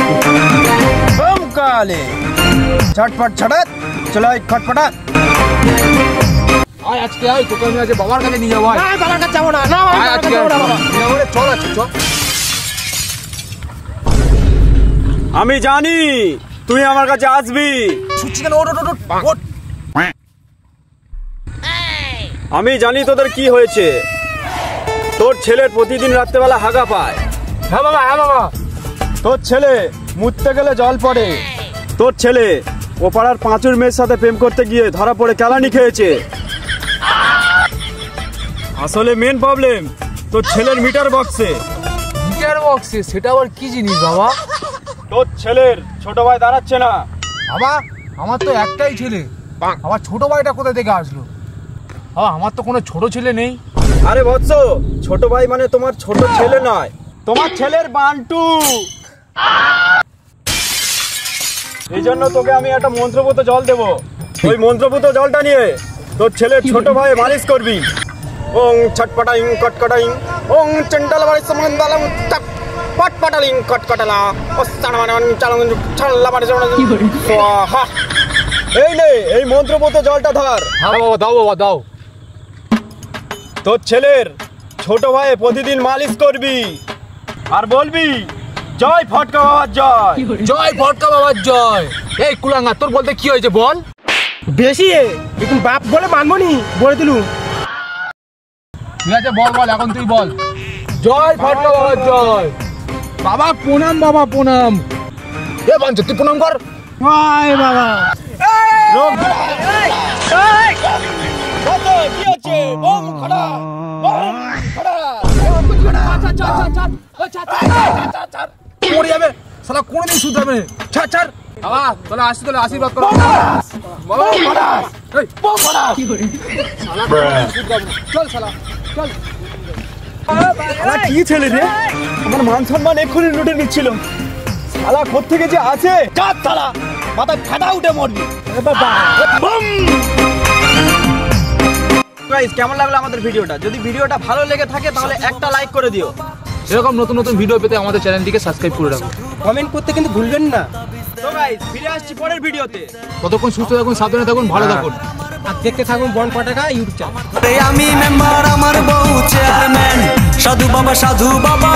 बम काले झटपट झटत चलो खटपटा আয় আজকে আয় তোকে আমি আজ বাবার কাছে নিয়ে যাবো। না বাবার কাছে যাব না, না বাবার কাছে যাব না বাবা। চল আজকে চল। আমি জানি তুই আমার কাছে আসবি। ছুটছি কেন? ওঠ ওঠ ওঠ ওঠ। আমি জানি তোদের কি হয়েছে। তোর ছেলের প্রতিদিন রাত্রেবেলা হাগা পায়। হ্যাঁ বাবা, হ্যাঁ বাবা। তোর ছেলে মুততে গেলে জল পড়ে। তোর ছেলে ও পাড়ার পাঁচুর মেয়ের সাথে প্রেম করতে গিয়ে ধরা পড়ে কেলানি খেয়েছে। আসলে মেন প্রবলেম তোর ছেলের মিটার বক্সে। মিটার বক্সে? সেটা আবার কি জিনিস বাবা? তোর ছেলের ছোট ভাই দাঁড়াচ্ছে না। বাবা আমার তো একটাই ছেলে, আমার ছোট ভাইটা কোথা থেকে আসলো? বাবা আমার তো কোনো ছোট ছেলে নেই। আরে বৎস, ছোট ভাই মানে তোমার ছোট ছেলে নয়, তোমার ছেলের বান্টু। এই জন্য তোকে আমি একটা মন্ত্রপুত জল দেব। ওই মন্ত্রপুত জলটা নিয়ে তোর ছেলের ছোট ভাই মালিশ করবি। ওং ছটপটাইং কটকটাইং ওং চন্ডাল বাড়ি সমন্দালাম চট পটপটালিং কটকটালা ওস্তানমান চালং ছল্লা বাড়ি স্বাহা। এই নে এই মন্ত্রপুত জলটা ধর। হ্যাঁ বাবা দাও, বাবা দাও। তোর ছেলের ছোট ভাই প্রতিদিন মালিশ করবি আর বলবি জয় ফটকা বাবার জয়। জয় ফটকা বাবার জয়। এই কুলাঙ্গা তোর বলতে কি হয়েছে বল? বেশি এখন বাপ বলে মানবো নি, বলে দিলুম। ঠিক আছে বল বল, এখন তুই বল। জয় ফটকা বাবার জয়। বাবা প্রণাম, বাবা প্রণাম। এ বাঞ্চ তুই প্রণাম কর। ওই বাবা কি আছে? বম খড়া বম খড়া। পড়ে যাবে শালা, কোনোদিন শুধু হবে। ছাড় ছাড় বাবা, তাহলে আসি, তাহলে আশীর্বাদ করো। চল শালা চল। কি ছেলে রে, আমার মান সম্মান এক্ষুনি লুটে নিচ্ছিল। শালা কোত্থেকে যে আছে, চাপ শালা মাথায় ফাটা উঠে মরবি। গাইস কেমন লাগলো আমাদের ভিডিওটা? যদি ভিডিওটা ভালো লেগে থাকে তাহলে একটা লাইক করে দিও। এরকম নতুন নতুন ভিডিও পেতে আমাদের চ্যানেলটিকে সাবস্ক্রাইব করে রাখুন। কমেন্ট করতে কিন্তু ভুলবেন না। তো গাইস ফিরে আসছি পরের ভিডিওতে। ততক্ষণ সুস্থ থাকুন, সাবধানে থাকুন, ভালো থাকুন আর দেখতে থাকুন বন পটাকা ইউটিউব চ্যানেল। আমি মেম্বার, আমার বউ চেয়ারম্যান, সাধু বাবা সাধু বাবা।